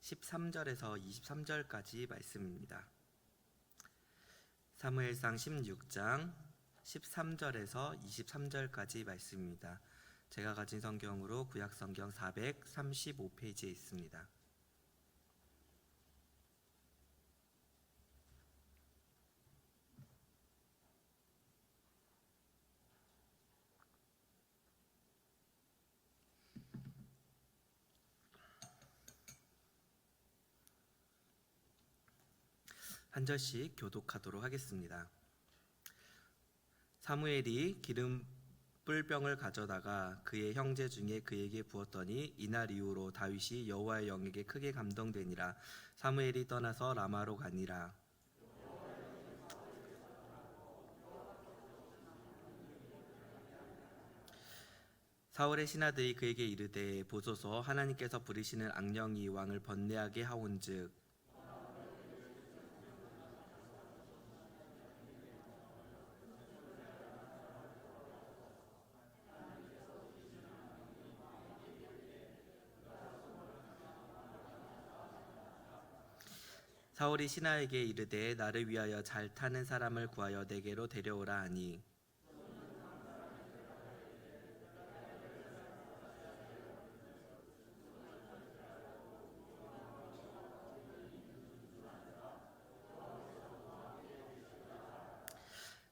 13절에서 23절까지 말씀입니다. 사무엘상 16장 13절에서 23절까지 말씀입니다. 제가 가진 성경으로 구약성경 435페이지에 있습니다. 한 절씩 교독하도록 하겠습니다. 사무엘이 기름 뿔병을 가져다가 그의 형제 중에 그에게 부었더니 이날 이후로 다윗이 여호와의 영에게 크게 감동되니라. 사무엘이 떠나서 라마로 가니라. 사울의 신하들이 그에게 이르되 보소서 하나님께서 부리시는 악령이 왕을 번뇌하게 하온즉 사울이 신하에게 이르되 나를 위하여 잘 타는 사람을 구하여 내게로 데려오라 하니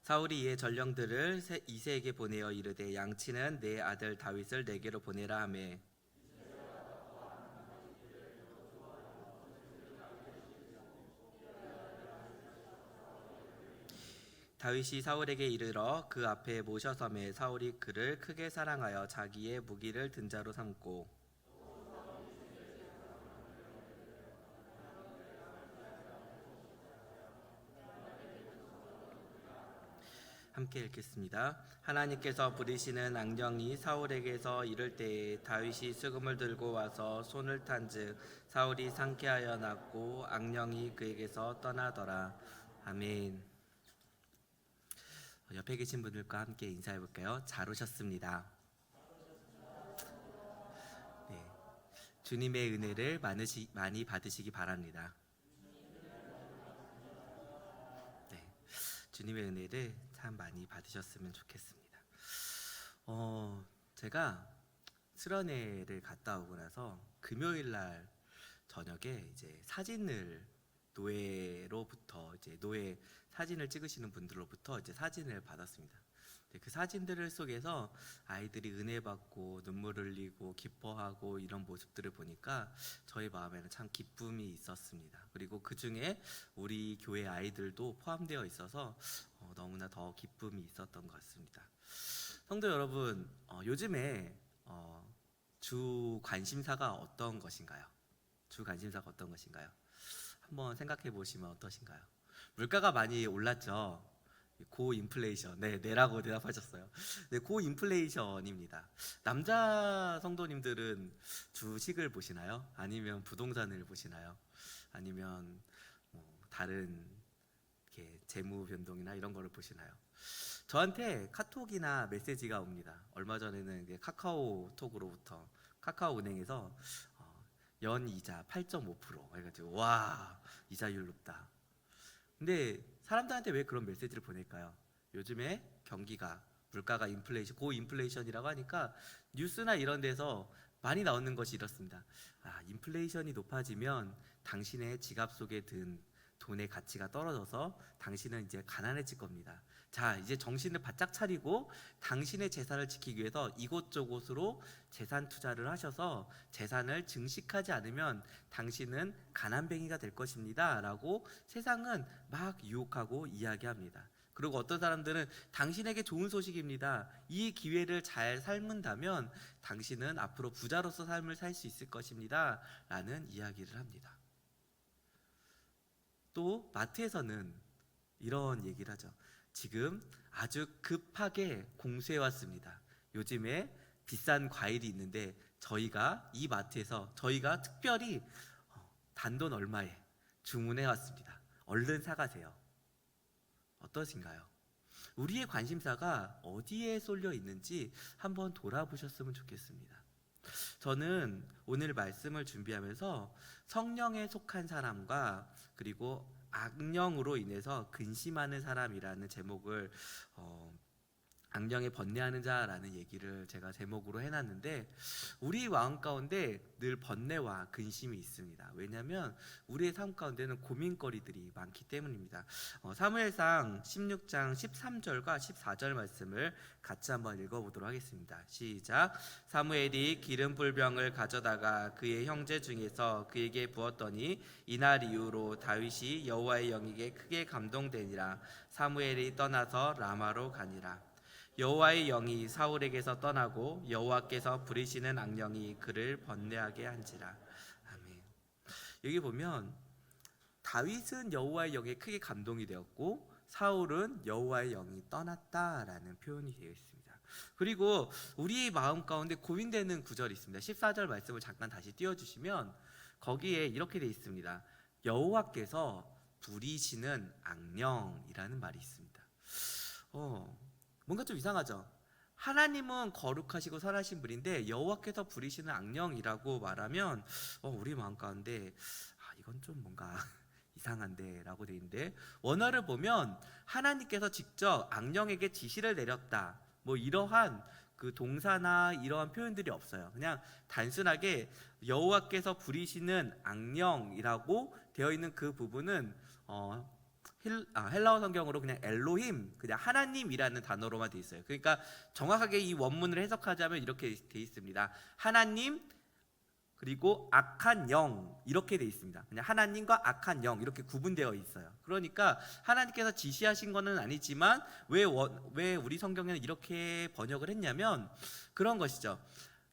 사울이 이에 전령들을 이새에게 보내어 이르되 양치는 내 아들 다윗을 내게로 보내라 하매 다윗이 사울에게 이르러 그 앞에 모셔섬에 사울이 그를 크게 사랑하여 자기의 무기를 든 자로 삼고 함께 읽겠습니다. 하나님께서 부리시는 악령이 사울에게서 이를 때에 다윗이 수금을 들고 와서 손을 탄즉 사울이 상쾌하여 낫고 악령이 그에게서 떠나더라. 아멘. 옆에 계신 분들과 함께 인사해 볼까요? 잘 오셨습니다. 네, 주님의 은혜를 많이 받으시기 바랍니다. 네, 주님의 은혜를 참 많이 받으셨으면 좋겠습니다. 제가 수련회를 갔다 오고 나서 금요일 날 저녁에 이제 사진을 노예로부터 이제 노예 사진을 찍으시는 분들로부터 이제 사진을 받았습니다. 그 사진들을 속에서 아이들이 은혜 받고 눈물 흘리고 기뻐하고 이런 모습들을 보니까 저희 마음에는 참 기쁨이 있었습니다. 그리고 그 중에 우리 교회 아이들도 포함되어 있어서 너무나 더 기쁨이 있었던 것 같습니다. 성도 여러분, 요즘에 주 관심사가 어떤 것인가요? 주 관심사가 어떤 것인가요? 한번 생각해 보시면 어떠신가요? 물가가 많이 올랐죠. 고인플레이션. 네라고 대답하셨어요. 네, 고인플레이션입니다. 남자 성도님들은 주식을 보시나요? 아니면 부동산을 보시나요? 아니면 다른 이렇게 재무 변동이나 이런 거를 보시나요? 저한테 카톡이나 메시지가 옵니다. 얼마 전에는 카카오톡으로부터 카카오은행에서 연 이자 8.5% 해가지고 와 이자율 높다. 근데 사람들한테 왜 그런 메시지를 보낼까요? 요즘에 경기가 물가가 고인플레이션이라고 하니까 뉴스나 이런 데서 많이 나오는 것이 이렇습니다. 인플레이션이 높아지면 당신의 지갑 속에 든 돈의 가치가 떨어져서 당신은 이제 가난해질 겁니다. 자, 이제 정신을 바짝 차리고 당신의 재산을 지키기 위해서 이곳저곳으로 재산 투자를 하셔서 재산을 증식하지 않으면 당신은 가난뱅이가 될 것입니다 라고 세상은 막 유혹하고 이야기합니다. 그리고 어떤 사람들은 당신에게 좋은 소식입니다. 이 기회를 잘 삶는다면 당신은 앞으로 부자로서 삶을 살 수 있을 것입니다 라는 이야기를 합니다. 또 마트에서는 이런 얘기를 하죠. 지금 아주 급하게 공수해 왔습니다. 요즘에 비싼 과일이 있는데 저희가 이 마트에서 저희가 특별히 단돈 얼마에 주문해 왔습니다. 얼른 사가세요. 어떠신가요? 우리의 관심사가 어디에 쏠려 있는지 한번 돌아보셨으면 좋겠습니다. 저는 오늘 말씀을 준비하면서 성령에 속한 사람과 그리고 악령으로 인해서 근심하는 사람이라는 제목을 악령에 번뇌하는 자라는 얘기를 제가 제목으로 해놨는데, 우리 마음 가운데 늘 번뇌와 근심이 있습니다. 왜냐하면 우리의 삶 가운데는 고민거리들이 많기 때문입니다. 사무엘상 16장 13절과 14절 말씀을 같이 한번 읽어보도록 하겠습니다. 시작. 사무엘이 기름불병을 가져다가 그의 형제 중에서 그에게 부었더니 이날 이후로 다윗이 여호와의 영에게 크게 감동되니라. 사무엘이 떠나서 라마로 가니라. 여호와의 영이 사울에게서 떠나고 여호와께서 부리시는 악령이 그를 번뇌하게 한지라. 아멘. 여기 보면 다윗은 여호와의 영에 크게 감동이 되었고 사울은 여호와의 영이 떠났다라는 표현이 되어 있습니다. 그리고 우리 마음 가운데 고민되는 구절이 있습니다. 14절 말씀을 잠깐 다시 띄워주시면 거기에 이렇게 되어 있습니다. 여호와께서 부리시는 악령이라는 말이 있습니다. 뭔가 좀 이상하죠? 하나님은 거룩하시고 선하신 분인데 여호와께서 부리시는 악령이라고 말하면 우리 마음 가운데 이건 좀 뭔가 이상한데 라고 되어 있는데, 원어를 보면 하나님께서 직접 악령에게 지시를 내렸다, 뭐 이러한 그 동사나 이러한 표현들이 없어요. 그냥 단순하게 여호와께서 부리시는 악령이라고 되어 있는 그 부분은 헬라어 성경으로 그냥 엘로힘, 그냥 하나님이라는 단어로만 되어 있어요. 그러니까 정확하게 이 원문을 해석하자면 이렇게 되어 있습니다. 하나님 그리고 악한 영, 이렇게 되어 있습니다. 그냥 하나님과 악한 영 이렇게 구분되어 있어요. 그러니까 하나님께서 지시하신 것은 아니지만 왜 우리 성경에는 이렇게 번역을 했냐면 그런 것이죠.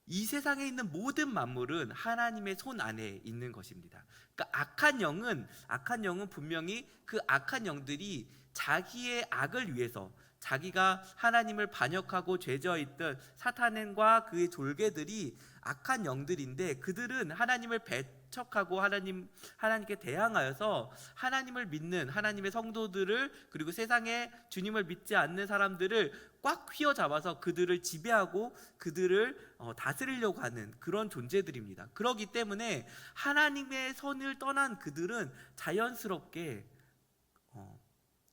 이 세상에 있는 모든 만물은 하나님의 손 안에 있는 것입니다. 그러니까 악한 영은 분명히 그 악한 영들이 자기의 악을 위해서, 자기가 하나님을 반역하고 죄져 있던 사탄과 그의 졸개들이 악한 영들인데, 그들은 하나님을 배척하고 하나님께 대항하여서 하나님을 믿는 하나님의 성도들을, 그리고 세상에 주님을 믿지 않는 사람들을 꽉 휘어잡아서 그들을 지배하고 그들을 다스리려고 하는 그런 존재들입니다. 그렇기 때문에 하나님의 선을 떠난 그들은 자연스럽게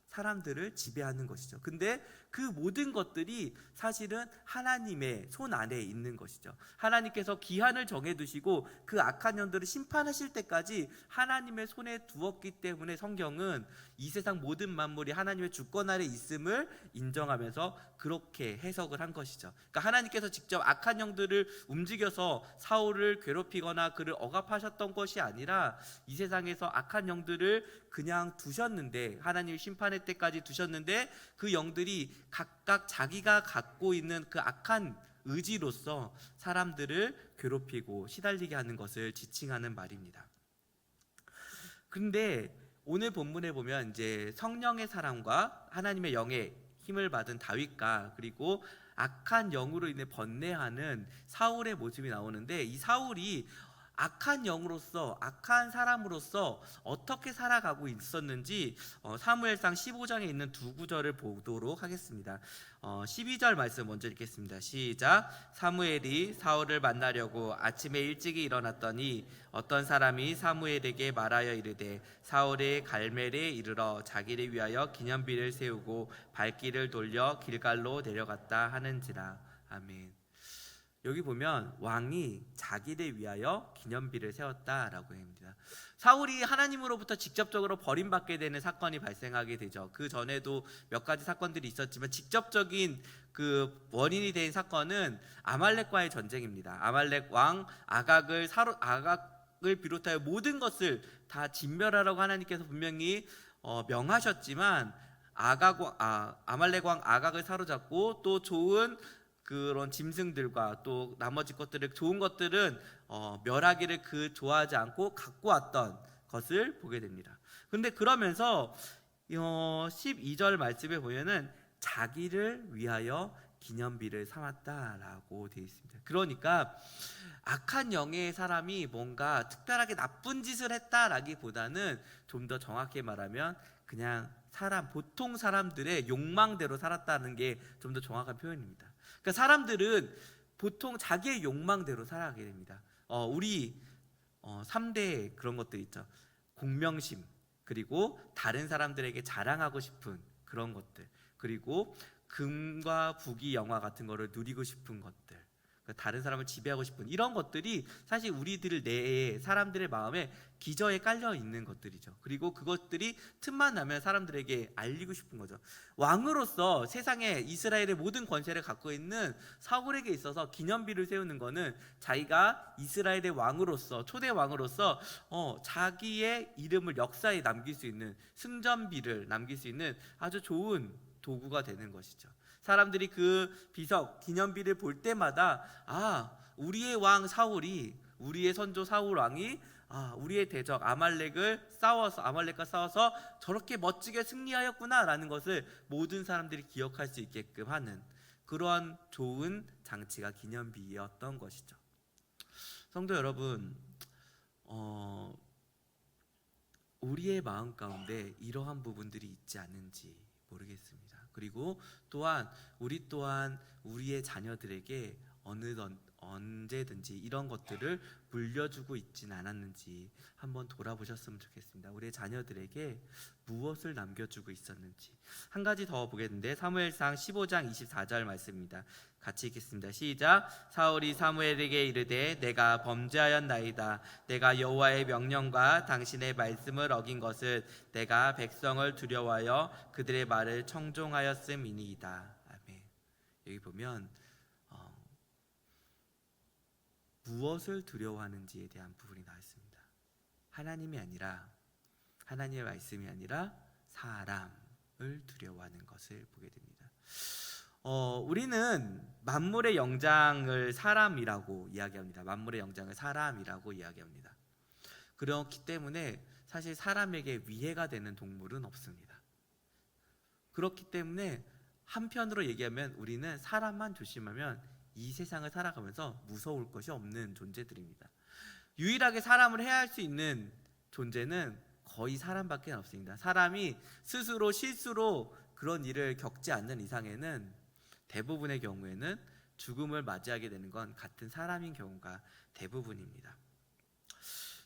사람들을 지배하는 것이죠. 근데 그 모든 것들이 사실은 하나님의 손 안에 있는 것이죠. 하나님께서 기한을 정해두시고 그 악한 영들을 심판하실 때까지 하나님의 손에 두었기 때문에 성경은 이 세상 모든 만물이 하나님의 주권 아래 있음을 인정하면서 그렇게 해석을 한 것이죠. 그러니까 하나님께서 직접 악한 영들을 움직여서 사울을 괴롭히거나 그를 억압하셨던 것이 아니라 이 세상에서 악한 영들을 그냥 두셨는데, 하나님이 심판할 때까지 두셨는데, 그 영들이 각각 자기가 갖고 있는 그 악한 의지로서 사람들을 괴롭히고 시달리게 하는 것을 지칭하는 말입니다. 그런데 오늘 본문에 보면 이제 성령의 사람과 하나님의 영의 힘을 받은 다윗과 그리고 악한 영으로 인해 번뇌하는 사울의 모습이 나오는데, 이 사울이 악한 영으로서, 악한 사람으로서 어떻게 살아가고 있었는지 사무엘상 15장에 있는 두 구절을 보도록 하겠습니다. 12절 말씀 먼저 읽겠습니다. 시작. 사무엘이 사울을 만나려고 아침에 일찍이 일어났더니 어떤 사람이 사무엘에게 말하여 이르되 사울이 갈멜에 이르러 자기를 위하여 기념비를 세우고 발길을 돌려 길갈로 내려갔다 하는지라. 아멘. 여기 보면 왕이 자기를 위하여 기념비를 세웠다라고 합니다. 사울이 하나님으로부터 직접적으로 버림받게 되는 사건이 발생하게 되죠. 그 전에도 몇 가지 사건들이 있었지만 직접적인 그 원인이 된 사건은 아말렉과의 전쟁입니다. 아말렉 왕 아각을 비롯하여 모든 것을 다 진멸하라고 하나님께서 분명히 명하셨지만 아말렉 왕 아각을 사로잡고 또 좋은 그런 짐승들과 또 나머지 것들을, 좋은 것들은 멸하기를 좋아하지 않고 갖고 왔던 것을 보게 됩니다. 그런데 그러면서 12절 말씀에 보면은 자기를 위하여 기념비를 삼았다라고 되어 있습니다. 그러니까 악한 영의 사람이 뭔가 특별하게 나쁜 짓을 했다라기보다는 좀 더 정확히 말하면 그냥 보통 사람들의 욕망대로 살았다는 게 좀 더 정확한 표현입니다. 그러니까 사람들은 보통 자기의 욕망대로 살아가게 됩니다. 우리 3대 그런 것들 있죠. 공명심, 그리고 다른 사람들에게 자랑하고 싶은 그런 것들, 그리고 금과 부귀 영화 같은 거를 누리고 싶은 것들, 다른 사람을 지배하고 싶은 이런 것들이 사실 우리들 내에, 사람들의 마음에 기저에 깔려 있는 것들이죠. 그리고 그것들이 틈만 나면 사람들에게 알리고 싶은 거죠. 왕으로서 세상에 이스라엘의 모든 권세를 갖고 있는 사울에게 있어서 기념비를 세우는 거는 자기가 이스라엘의 왕으로서, 초대 왕으로서 자기의 이름을 역사에 남길 수 있는, 승전비를 남길 수 있는 아주 좋은 도구가 되는 것이죠. 사람들이 그 비석, 기념비를 볼 때마다 우리의 왕 사울이, 우리의 선조 사울 왕이 우리의 대적 아말렉과 싸워서 저렇게 멋지게 승리하였구나라는 것을 모든 사람들이 기억할 수 있게끔 하는 그러한 좋은 장치가 기념비였던 것이죠. 성도 여러분, 우리의 마음 가운데 이러한 부분들이 있지 않은지 모르겠습니다. 그리고 또한 우리의 자녀들에게 언제든지 이런 것들을 물려주고 있진 않았는지 한번 돌아보셨으면 좋겠습니다. 우리의 자녀들에게 무엇을 남겨주고 있었는지. 한 가지 더 보겠는데 사무엘상 15장 24절 말씀입니다. 같이 읽겠습니다. 시작. 사울이 사무엘에게 이르되 내가 범죄하였나이다. 내가 여호와의 명령과 당신의 말씀을 어긴 것은 내가 백성을 두려워하여 그들의 말을 청종하였음이니이다. 아멘. 여기 보면 무엇을 두려워하는지에 대한 부분이 나와 있습니다. 하나님의 말씀이 아니라 사람을 두려워하는 것을 보게 됩니다. 우리는 만물의 영장을 사람이라고 이야기합니다. 만물의 영장을 사람이라고 이야기합니다. 그렇기 때문에 사실 사람에게 위해가 되는 동물은 없습니다. 그렇기 때문에 한편으로 얘기하면 우리는 사람만 조심하면 이 세상을 살아가면서 무서울 것이 없는 존재들입니다. 유일하게 사람을 해할 수 있는 존재는 거의 사람밖에 없습니다. 사람이 스스로 실수로 그런 일을 겪지 않는 이상에는 대부분의 경우에는 죽음을 맞이하게 되는 건 같은 사람인 경우가 대부분입니다.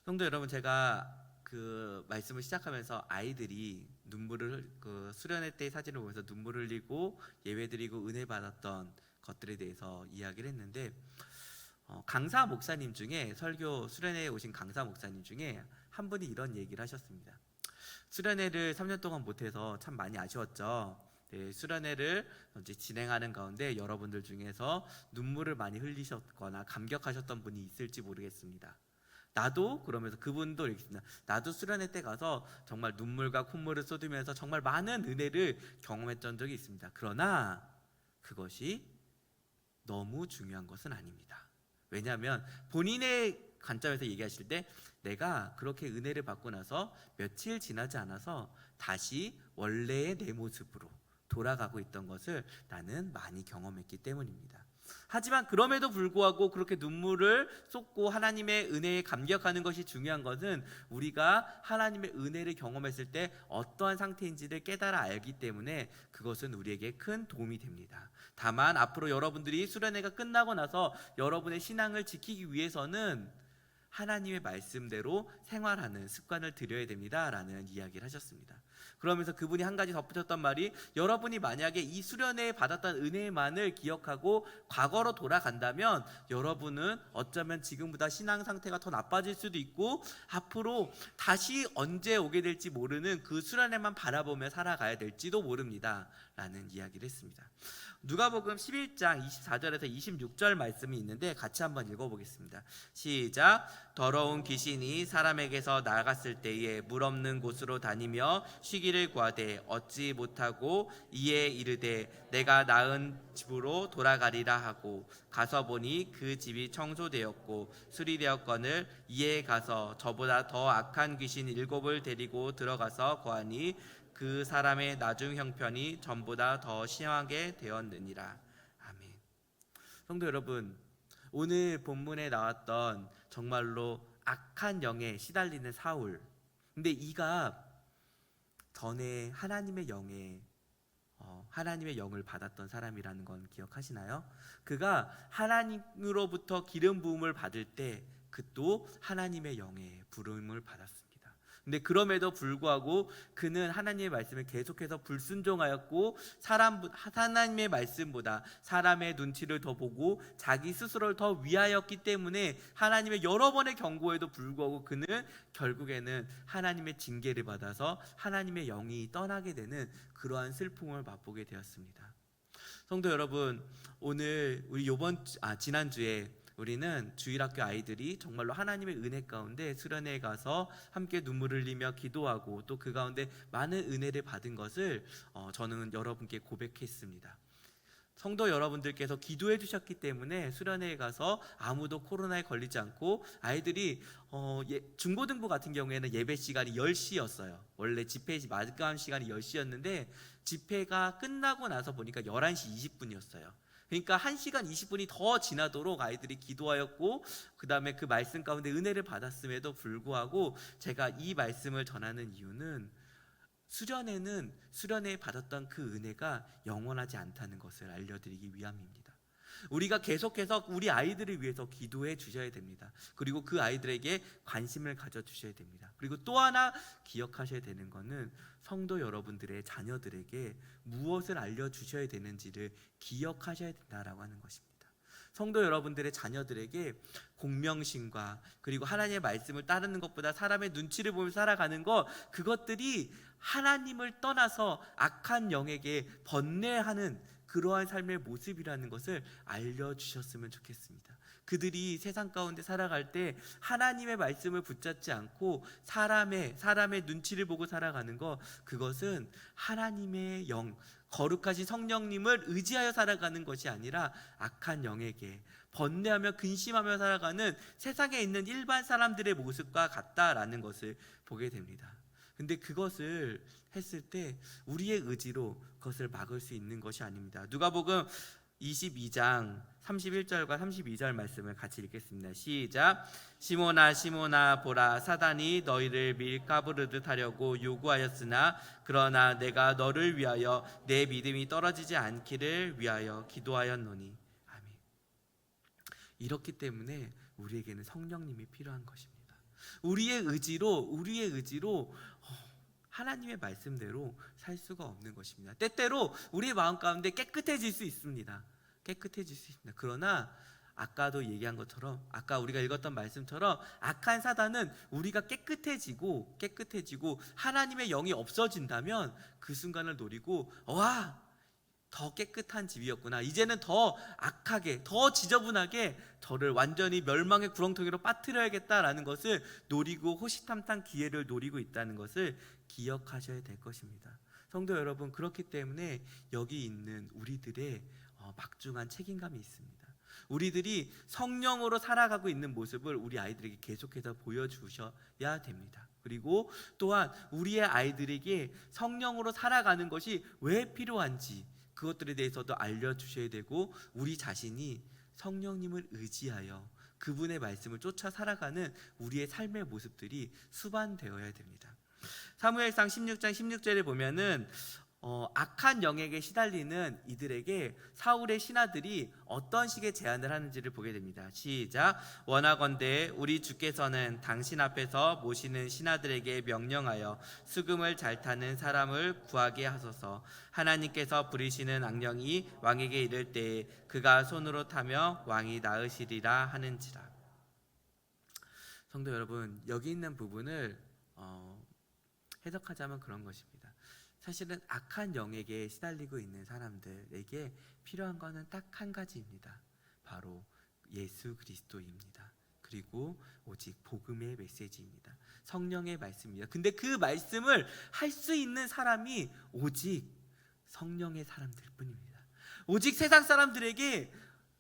성도 여러분, 제가 그 말씀을 시작하면서 아이들이 수련회 때 사진을 보면서 눈물을 흘리고 예배드리고 은혜 받았던 것들에 대해서 이야기를 했는데, 강사 목사님 중에, 설교 수련회에 오신 강사 목사님 중에 한 분이 이런 얘기를 하셨습니다. 수련회를 3년 동안 못해서 참 많이 아쉬웠죠. 네, 수련회를 이제 진행하는 가운데 여러분들 중에서 눈물을 많이 흘리셨거나 감격하셨던 분이 있을지 모르겠습니다. 나도, 그러면서 그분도 이렇게 했습니다. 나도 수련회 때 가서 정말 눈물과 콧물을 쏟으면서 정말 많은 은혜를 경험했던 적이 있습니다. 그러나 그것이 너무 중요한 것은 아닙니다. 왜냐하면 본인의 관점에서 얘기하실 때 내가 그렇게 은혜를 받고 나서 며칠 지나지 않아서 다시 원래의 내 모습으로 돌아가고 있던 것을 나는 많이 경험했기 때문입니다. 하지만 그럼에도 불구하고 그렇게 눈물을 쏟고 하나님의 은혜에 감격하는 것이 중요한 것은 우리가 하나님의 은혜를 경험했을 때 어떠한 상태인지를 깨달아 알기 때문에 그것은 우리에게 큰 도움이 됩니다. 다만 앞으로 여러분들이 수련회가 끝나고 나서 여러분의 신앙을 지키기 위해서는 하나님의 말씀대로 생활하는 습관을 들여야 됩니다 라는 이야기를 하셨습니다. 그러면서 그분이 한 가지 덧붙였던 말이, 여러분이 만약에 이 수련회에 받았던 은혜만을 기억하고 과거로 돌아간다면 여러분은 어쩌면 지금보다 신앙 상태가 더 나빠질 수도 있고 앞으로 다시 언제 오게 될지 모르는 그 수련회만 바라보며 살아가야 될지도 모릅니다 라는 이야기를 했습니다. 누가복음 11장 24절에서 26절 말씀이 있는데 같이 한번 읽어보겠습니다. 시작. 더러운 귀신이 사람에게서 나갔을 때에 물 없는 곳으로 다니며 쉬기를 구하되 얻지 못하고 이에 이르되 내가 나은 집으로 돌아가리라 하고 가서 보니 그 집이 청소되었고 수리되었거늘 이에 가서 저보다 더 악한 귀신 7을 데리고 들어가서 거하니 그 사람의 나중 형편이 전보다 더 심하게 되었느니라. 아멘. 성도 여러분, 오늘 본문에 나왔던 정말로 악한 영에 시달리는 사울, 근데 이가 전에 하나님의 영에 하나님의 영을 받았던 사람이라는 건 기억하시나요? 그가 하나님으로부터 기름 부음을 받을 때 그 또 하나님의 영의 부름을 받았습니다. 근데 그럼에도 불구하고 그는 하나님의 말씀을 계속해서 불순종하였고 하나님의 말씀보다 사람의 눈치를 더 보고 자기 스스로를 더 위하였기 때문에 하나님의 여러 번의 경고에도 불구하고 그는 결국에는 하나님의 징계를 받아서 하나님의 영이 떠나게 되는 그러한 슬픔을 맛보게 되었습니다. 성도 여러분, 오늘 우리 지난주에 우리는 주일학교 아이들이 정말로 하나님의 은혜 가운데 수련회에 가서 함께 눈물을 흘리며 기도하고 또 그 가운데 많은 은혜를 받은 것을 저는 여러분께 고백했습니다. 성도 여러분들께서 기도해 주셨기 때문에 수련회에 가서 아무도 코로나에 걸리지 않고 아이들이 중고등부 같은 경우에는 예배 시간이 10시였어요. 원래 집회 마감 시간이 10시였는데 집회가 끝나고 나서 보니까 11시 20분이었어요. 그러니까 1시간 20분이 더 지나도록 아이들이 기도하였고 그 다음에 그 말씀 가운데 은혜를 받았음에도 불구하고 제가 이 말씀을 전하는 이유는 수련회에 받았던 그 은혜가 영원하지 않다는 것을 알려드리기 위함입니다. 우리가 계속해서 우리 아이들을 위해서 기도해 주셔야 됩니다. 그리고 그 아이들에게 관심을 가져주셔야 됩니다. 그리고 또 하나 기억하셔야 되는 것은 성도 여러분들의 자녀들에게 무엇을 알려주셔야 되는지를 기억하셔야 된다라고 하는 것입니다. 성도 여러분들의 자녀들에게 공명심과 그리고 하나님의 말씀을 따르는 것보다 사람의 눈치를 보며 살아가는 것, 그것들이 하나님을 떠나서 악한 영에게 번뇌하는 그러한 삶의 모습이라는 것을 알려주셨으면 좋겠습니다. 그들이 세상 가운데 살아갈 때 하나님의 말씀을 붙잡지 않고 사람의 눈치를 보고 살아가는 것, 그것은 하나님의 영, 거룩하신 성령님을 의지하여 살아가는 것이 아니라 악한 영에게 번뇌하며 근심하며 살아가는 세상에 있는 일반 사람들의 모습과 같다라는 것을 보게 됩니다. 근데 그것을 했을 때 우리의 의지로 그것을 막을 수 있는 것이 아닙니다. 누가복음 22장 31절과 32절 말씀을 같이 읽겠습니다. 시작. 시몬아 시몬아 보라, 사단이 너희를 밀가부르듯 하려고 요구하였으나 그러나 내가 너를 위하여 내 믿음이 떨어지지 않기를 위하여 기도하였노니. 아멘. 이렇기 때문에 우리에게는 성령님이 필요한 것입니다. 우리의 의지로 하나님의 말씀대로 살 수가 없는 것입니다. 때때로 우리의 마음 가운데 깨끗해질 수 있습니다. 그러나 아까도 얘기한 것처럼, 아까 우리가 읽었던 말씀처럼 악한 사단은 우리가 깨끗해지고 하나님의 영이 없어진다면 그 순간을 노리고 더 깨끗한 집이었구나, 이제는 더 악하게 더 지저분하게 저를 완전히 멸망의 구렁텅이로 빠뜨려야겠다라는 것을 노리고 호시탐탐 기회를 노리고 있다는 것을 기억하셔야 될 것입니다. 성도 여러분, 그렇기 때문에 여기 있는 우리들의 막중한 책임감이 있습니다. 우리들이 성령으로 살아가고 있는 모습을 우리 아이들에게 계속해서 보여주셔야 됩니다. 그리고 또한 우리의 아이들에게 성령으로 살아가는 것이 왜 필요한지 그것들에 대해서도 알려주셔야 되고, 우리 자신이 성령님을 의지하여 그분의 말씀을 쫓아 살아가는 우리의 삶의 모습들이 수반되어야 됩니다. 사무엘상 16장 16절에 보면은 악한 영에게 시달리는 이들에게 사울의 신하들이 어떤 식의 제안을 하는지를 보게 됩니다. 시작. 원하건대 우리 주께서는 당신 앞에서 모시는 신하들에게 명령하여 수금을 잘 타는 사람을 구하게 하소서. 하나님께서 부리시는 악령이 왕에게 이를 때에 그가 손으로 타며 왕이 나으시리라 하는지라. 성도 여러분, 여기 있는 부분을 해석하자면 그런 것입니다. 사실은 악한 영에게 시달리고 있는 사람들에게 필요한 것은 딱 한 가지입니다. 바로 예수 그리스도입니다. 그리고 오직 복음의 메시지입니다. 성령의 말씀입니다. 근데 그 말씀을 할 수 있는 사람이 오직 성령의 사람들 뿐입니다. 오직 세상 사람들에게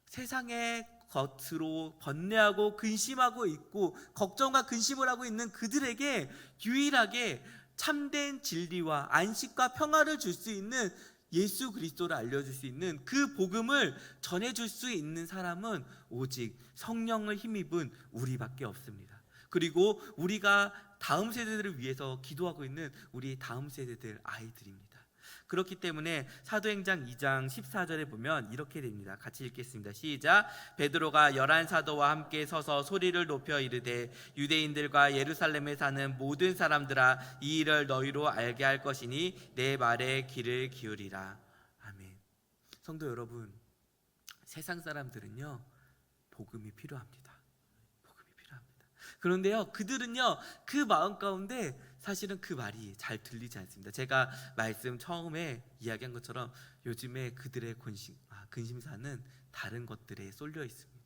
세상의 겉으로 번뇌하고 근심하고 있고 걱정과 근심을 하고 있는 그들에게 유일하게 참된 진리와 안식과 평화를 줄 수 있는 예수 그리스도를 알려줄 수 있는 그 복음을 전해줄 수 있는 사람은 오직 성령을 힘입은 우리밖에 없습니다. 그리고 우리가 다음 세대들을 위해서 기도하고 있는 우리 다음 세대들 아이들입니다. 그렇기 때문에 사도행전 2장 14절에 보면 이렇게 됩니다. 같이 읽겠습니다. 시작. 베드로가 11사도와 함께 서서 소리를 높여 이르되 유대인들과 예루살렘에 사는 모든 사람들아, 이 일을 너희로 알게 할 것이니 내 말에 귀를 기울이라. 아멘. 성도 여러분, 세상 사람들은요 복음이 필요합니다. 복음이 필요합니다. 그런데요 그들은요 그 마음 가운데 사실은 그 말이 잘 들리지 않습니다. 제가 말씀 처음에 이야기한 것처럼 요즘에 그들의 근심사는 다른 것들에 쏠려 있습니다.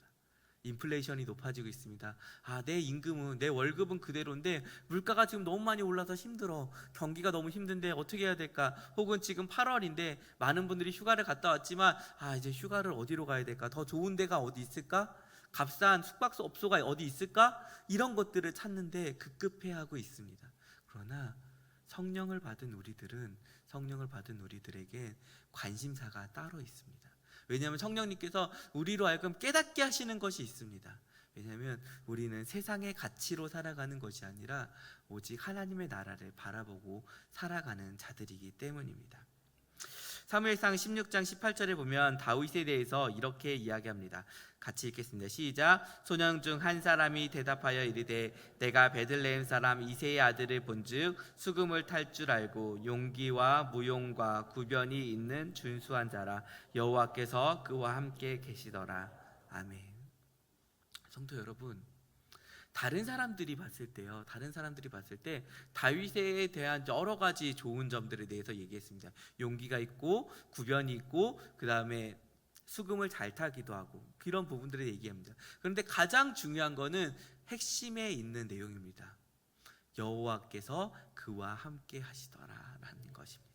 인플레이션이 높아지고 있습니다. 내 임금은, 내 월급은 그대로인데 물가가 지금 너무 많이 올라서 힘들어. 경기가 너무 힘든데 어떻게 해야 될까? 혹은 지금 8월인데 많은 분들이 휴가를 갔다 왔지만 이제 휴가를 어디로 가야 될까? 더 좋은 데가 어디 있을까? 값싼 숙박업소가 어디 있을까? 이런 것들을 찾는데 급급해하고 있습니다. 그러나 성령을 받은 우리들에게 관심사가 따로 있습니다. 왜냐하면 성령님께서 우리로 하여금 깨닫게 하시는 것이 있습니다. 왜냐하면 우리는 세상의 가치로 살아가는 것이 아니라 오직 하나님의 나라를 바라보고 살아가는 자들이기 때문입니다. 사무엘상 16장 18절에 보면 다윗에 대해서 이렇게 이야기합니다. 같이 읽겠습니다. 시작. 소년 중 한 사람이 대답하여 이르되 내가 베들레헴 사람 이새의 아들을 본즉 수금을 탈 줄 알고 용기와 무용과 구변이 있는 준수한 자라. 여호와께서 그와 함께 계시더라. 아멘. 성도 여러분, 다른 사람들이 봤을 때 다윗에 대한 여러 가지 좋은 점들에 대해서 얘기했습니다. 용기가 있고 구변이 있고 그 다음에 수금을 잘 타기도 하고 그런 부분들을 얘기합니다. 그런데 가장 중요한 거는 핵심에 있는 내용입니다. 여호와께서 그와 함께 하시더라라는 것입니다.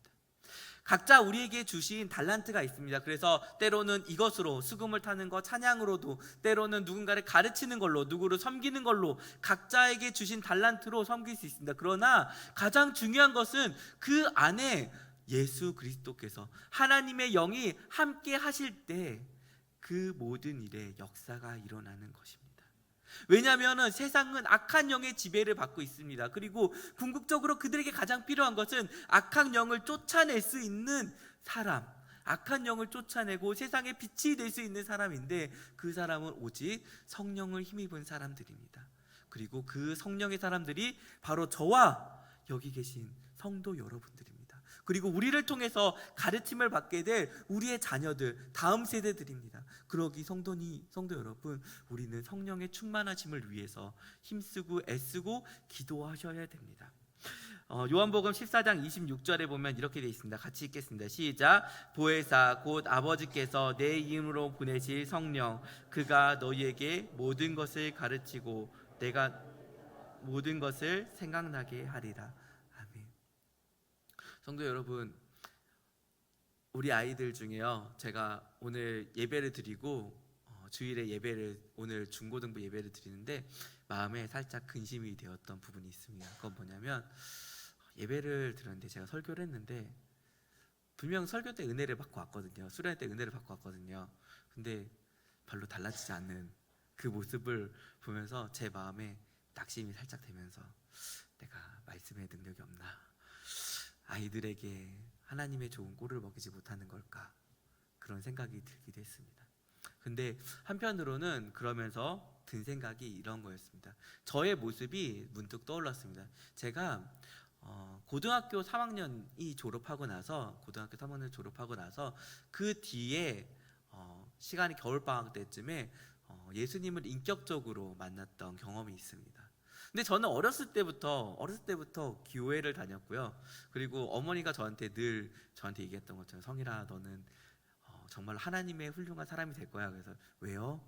각자 우리에게 주신 달란트가 있습니다. 그래서 때로는 이것으로 수금을 타는 것, 찬양으로도, 때로는 누군가를 가르치는 걸로, 누구를 섬기는 걸로 각자에게 주신 달란트로 섬길 수 있습니다. 그러나 가장 중요한 것은 그 안에 예수 그리스도께서, 하나님의 영이 함께 하실 때 그 모든 일에 역사가 일어나는 것입니다. 왜냐하면 세상은 악한 영의 지배를 받고 있습니다. 그리고 궁극적으로 그들에게 가장 필요한 것은 악한 영을 쫓아낼 수 있는 사람, 악한 영을 쫓아내고 세상에 빛이 될 수 있는 사람인데, 그 사람은 오직 성령을 힘입은 사람들입니다. 그리고 그 성령의 사람들이 바로 저와 여기 계신 성도 여러분들입니다. 그리고 우리를 통해서 가르침을 받게 될 우리의 자녀들, 다음 세대들입니다. 그러기 성도 여러분, 우리는 성령의 충만하심을 위해서 힘쓰고 애쓰고 기도하셔야 됩니다. 요한복음 14장 26절에 보면 이렇게 되어 있습니다. 같이 읽겠습니다. 시작. 보혜사 곧 아버지께서 내 이름으로 보내실 성령, 그가 너희에게 모든 것을 가르치고 내가 모든 것을 생각나게 하리라. 아멘. 성도 여러분, 우리 아이들 중에요, 제가 오늘 예배를 드리고 주일에 예배를, 오늘 중고등부 예배를 드리는데 마음에 살짝 근심이 되었던 부분이 있습니다. 그건 뭐냐면, 예배를 드렸는데 제가 설교를 했는데 분명 설교 때 은혜를 받고 왔거든요. 수련회 때 은혜를 받고 왔거든요. 근데 별로 달라지지 않는 그 모습을 보면서 제 마음에 낙심이 살짝 되면서 내가 말씀의 능력이 없나, 아이들에게 하나님의 좋은 꼴을 먹이지 못하는 걸까, 그런 생각이 들기도 했습니다. 근데 한편으로는 그러면서 든 생각이 이런 거였습니다. 저의 모습이 문득 떠올랐습니다. 제가 고등학교 3학년이 졸업하고 나서 그 뒤에 시간이 겨울방학 때쯤에 예수님을 인격적으로 만났던 경험이 있습니다. 근데 저는 어렸을 때부터 교회를 다녔고요. 그리고 어머니가 늘 저한테 얘기했던 것처럼, 성일아, 너는 정말 하나님의 훌륭한 사람이 될 거야. 그래서 왜요?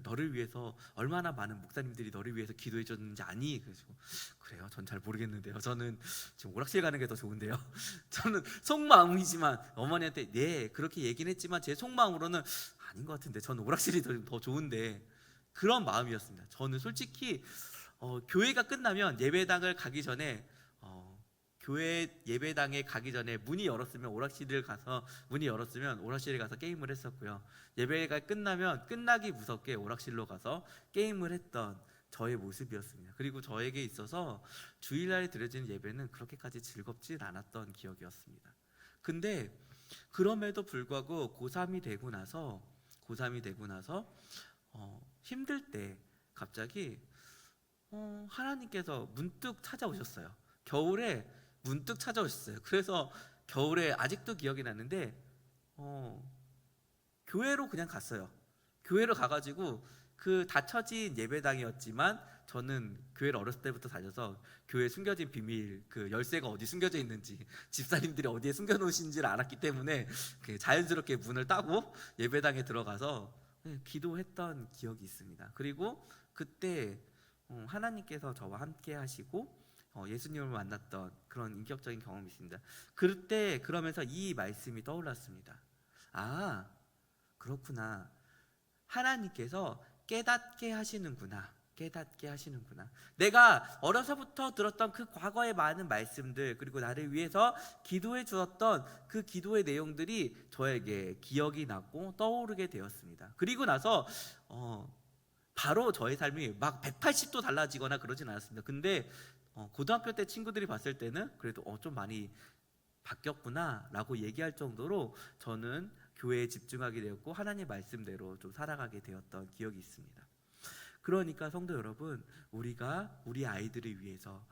너를 위해서 얼마나 많은 목사님들이 너를 위해서 기도해 줬는지 아니? 그래서 그래요? 전 잘 모르겠는데요. 저는 지금 오락실 가는 게 더 좋은데요. 저는 속마음이지만 어머니한테 네 그렇게 얘기는 했지만 제 속마음으로는 아닌 것 같은데, 저는 오락실이 더 좋은데, 그런 마음이었습니다. 저는 솔직히 교회가 끝나면 예배당을 가기 전에 교회 예배당에 가기 전에 문이 열었으면 오락실에 가서 게임을 했었고요. 예배가 끝나면 끝나기 무섭게 오락실로 가서 게임을 했던 저의 모습이었습니다. 그리고 저에게 있어서 주일날에 드려지는 예배는 그렇게까지 즐겁진 않았던 기억이었습니다. 근데 그럼에도 불구하고 고3이 되고 나서 힘들 때 갑자기 하나님께서 문득 찾아오셨어요. 겨울에 문득 찾아오셨어요. 그래서 겨울에 아직도 기억이 나는데 교회로 그냥 갔어요. 교회로 가가지고 그 닫혀진 예배당이었지만 저는 교회를 어렸을 때부터 다녀서 교회 숨겨진 비밀, 그 열쇠가 어디 숨겨져 있는지, 집사님들이 어디에 숨겨놓으신지를 알았기 때문에 자연스럽게 문을 따고 예배당에 들어가서 기도했던 기억이 있습니다. 그리고 그때 하나님께서 저와 함께 하시고 예수님을 만났던 그런 인격적인 경험이 있습니다. 그때 그러면서 이 말씀이 떠올랐습니다. 아, 그렇구나. 하나님께서 깨닫게 하시는구나. 내가 어려서부터 들었던 그 과거의 많은 말씀들, 그리고 나를 위해서 기도해 주었던 그 기도의 내용들이 저에게 기억이 났고 떠오르게 되었습니다. 그리고 나서 바로 저의 삶이 막 180도 달라지거나 그러진 않았습니다. 근데 고등학교 때 친구들이 봤을 때는 그래도 좀 많이 바뀌었구나 라고 얘기할 정도로 저는 교회에 집중하게 되었고 하나님의 말씀대로 좀 살아가게 되었던 기억이 있습니다. 그러니까 성도 여러분, 우리가 우리 아이들을 위해서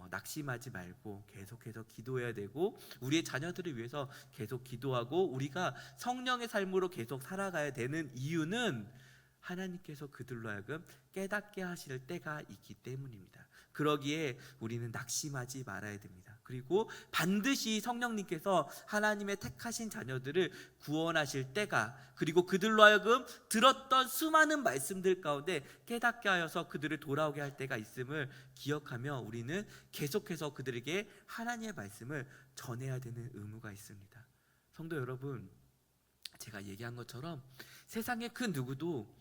낙심하지 말고 계속해서 기도해야 되고, 우리의 자녀들을 위해서 계속 기도하고 우리가 성령의 삶으로 계속 살아가야 되는 이유는 하나님께서 그들로 하여금 깨닫게 하실 때가 있기 때문입니다. 그러기에 우리는 낙심하지 말아야 됩니다. 그리고 반드시 성령님께서 하나님의 택하신 자녀들을 구원하실 때가, 그리고 그들로 하여금 들었던 수많은 말씀들 가운데 깨닫게 하여서 그들을 돌아오게 할 때가 있음을 기억하며 우리는 계속해서 그들에게 하나님의 말씀을 전해야 되는 의무가 있습니다. 성도 여러분, 제가 얘기한 것처럼 세상의 그 누구도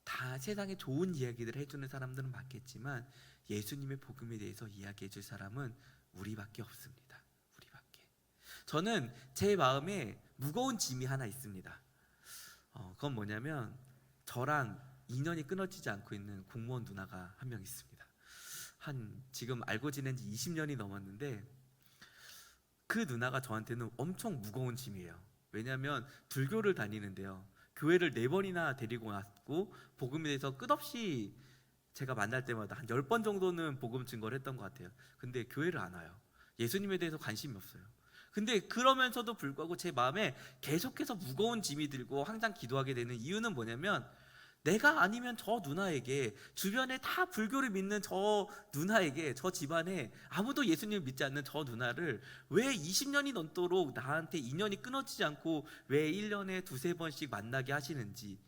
다 세상에 좋은 이야기들을 해주는 사람들은 많겠지만 예수님의 복음에 대해서 이야기해 줄 사람은 우리밖에 없습니다. 우리밖에. 저는 제 마음에 무거운 짐이 하나 있습니다. 그건 뭐냐면 저랑 인연이 끊어지지 않고 있는 공무원 누나가 한 명 있습니다. 지금 알고 지낸 지 20년이 넘었는데 그 누나가 저한테는 엄청 무거운 짐이에요. 왜냐하면 불교를 다니는데요, 교회를 4번이나 데리고 왔고 복음에 대해서 끝없이 제가 만날 때마다 한 10번 정도는 복음 증거를 했던 것 같아요. 근데 교회를 안 와요. 예수님에 대해서 관심이 없어요. 근데 그러면서도 불구하고 제 마음에 계속해서 무거운 짐이 들고 항상 기도하게 되는 이유는 뭐냐면, 내가 아니면 저 누나에게, 주변에 다 불교를 믿는 저 누나에게, 저 집안에 아무도 예수님을 믿지 않는 저 누나를 왜 20년이 넘도록 나한테 인연이 끊어지지 않고 왜 1년에 2-3번씩 만나게 하시는지,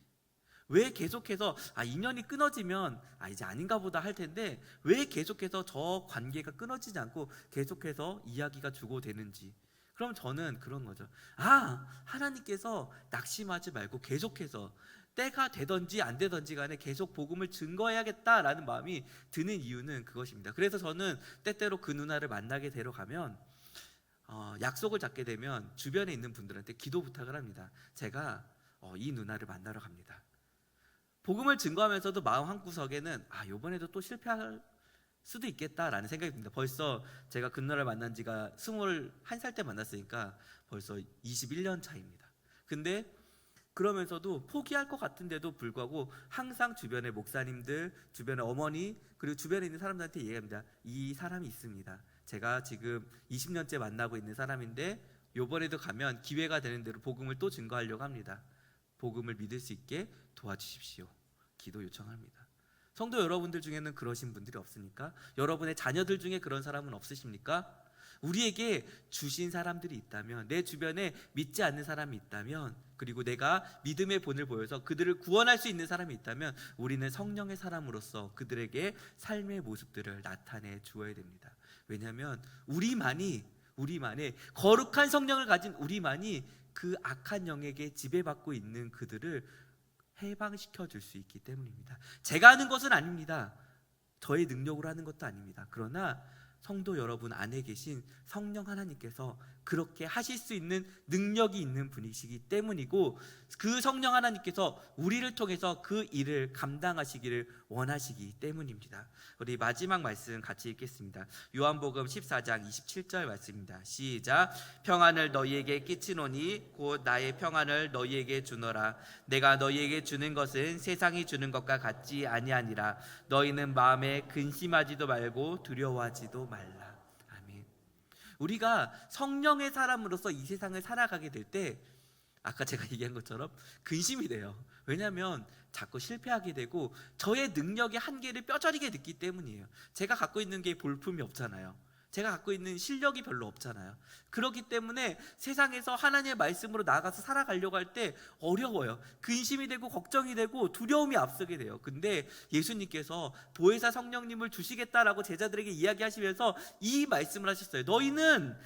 왜 계속해서 인연이 끊어지면 이제 아닌가 보다 할 텐데 왜 계속해서 저 관계가 끊어지지 않고 계속해서 이야기가 주고되는지, 그럼 저는 그런 거죠. 하나님께서 낙심하지 말고 계속해서 때가 되든지 안 되든지 간에 계속 복음을 증거해야겠다라는 마음이 드는 이유는 그것입니다. 그래서 저는 때때로 그 누나를 만나게 되러 가면 약속을 잡게 되면 주변에 있는 분들한테 기도 부탁을 합니다. 제가 이 누나를 만나러 갑니다. 복음을 증거하면서도 마음 한구석에는 이번에도 또 실패할 수도 있겠다라는 생각이 듭니다. 벌써 제가 그 누나를 만난 지가 21살 때 만났으니까 벌써 21년 차입니다. 근데 그러면서도 포기할 것 같은데도 불구하고 항상 주변의 목사님들, 주변의 어머니, 그리고 주변에 있는 사람들한테 얘기합니다. 이 사람이 있습니다. 제가 지금 20년째 만나고 있는 사람인데 이번에도 가면 기회가 되는 대로 복음을 또 증거하려고 합니다. 복음을 믿을 수 있게 도와주십시오. 기도 요청합니다. 성도 여러분들 중에는 그러신 분들이 없습니까? 여러분의 자녀들 중에 그런 사람은 없으십니까? 우리에게 주신 사람들이 있다면, 내 주변에 믿지 않는 사람이 있다면, 그리고 내가 믿음의 본을 보여서 그들을 구원할 수 있는 사람이 있다면 우리는 성령의 사람으로서 그들에게 삶의 모습들을 나타내 주어야 됩니다. 왜냐하면 우리만이 거룩한 성령을 가진 우리만이 그 악한 영에게 지배받고 있는 그들을 해방시켜 줄 수 있기 때문입니다. 제가 하는 것은 아닙니다. 저의 능력으로 하는 것도 아닙니다. 그러나 성도 여러분 안에 계신 성령 하나님께서 그렇게 하실 수 있는 능력이 있는 분이시기 때문이고, 그 성령 하나님께서 우리를 통해서 그 일을 감당하시기를 원하시기 때문입니다. 우리 마지막 말씀 같이 읽겠습니다. 요한복음 14장 27절 말씀입니다. 시작. 평안을 너희에게 끼치노니 곧 나의 평안을 너희에게 주노라. 내가 너희에게 주는 것은 세상이 주는 것과 같지 아니하니라. 너희는 마음에 근심하지도 말고 두려워하지도 말라. 우리가 성령의 사람으로서 이 세상을 살아가게 될 때 아까 제가 얘기한 것처럼 근심이 돼요. 왜냐하면 자꾸 실패하게 되고 저의 능력의 한계를 뼈저리게 느끼기 때문이에요. 제가 갖고 있는 게 볼품이 없잖아요. 제가 갖고 있는 실력이 별로 없잖아요. 그렇기 때문에 세상에서 하나님의 말씀으로 나아가서 살아가려고 할 때 어려워요. 근심이 되고 걱정이 되고 두려움이 앞서게 돼요. 근데 예수님께서 보혜사 성령님을 주시겠다라고 제자들에게 이야기하시면서 이 말씀을 하셨어요. 너희는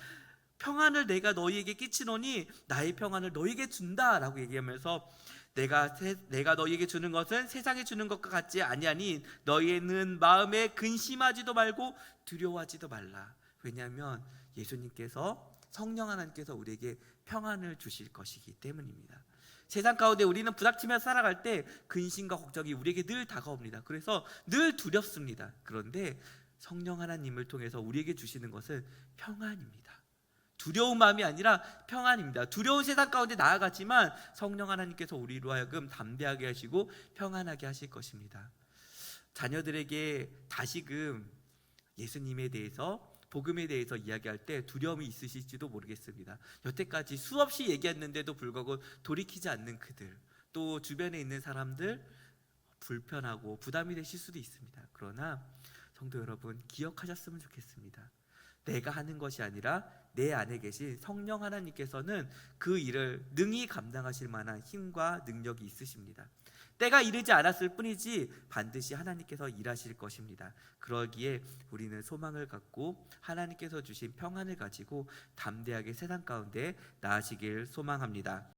평안을 내가 너희에게 끼치노니 나의 평안을 너희에게 준다라고 얘기하면서 내가 너희에게 주는 것은 세상에 주는 것과 같지 아니하니 너희는 마음에 근심하지도 말고 두려워하지도 말라. 왜냐하면 예수님께서 성령 하나님께서 우리에게 평안을 주실 것이기 때문입니다. 세상 가운데 우리는 부닥치며 살아갈 때 근심과 걱정이 우리에게 늘 다가옵니다. 그래서 늘 두렵습니다. 그런데 성령 하나님을 통해서 우리에게 주시는 것은 평안입니다. 두려운 마음이 아니라 평안입니다. 두려운 세상 가운데 나아가지만 성령 하나님께서 우리로 하여금 담대하게 하시고 평안하게 하실 것입니다. 자녀들에게 다시금 예수님에 대해서, 복음에 대해서 이야기할 때 두려움이 있으실지도 모르겠습니다. 여태까지 수없이 얘기했는데도 불구하고 돌이키지 않는 그들, 또 주변에 있는 사람들 불편하고 부담이 되실 수도 있습니다. 그러나 성도 여러분, 기억하셨으면 좋겠습니다. 내가 하는 것이 아니라 내 안에 계신 성령 하나님께서는 그 일을 능히 감당하실 만한 힘과 능력이 있으십니다. 때가 이르지 않았을 뿐이지 반드시 하나님께서 일하실 것입니다. 그러기에 우리는 소망을 갖고 하나님께서 주신 평안을 가지고 담대하게 세상 가운데 나아지길 소망합니다.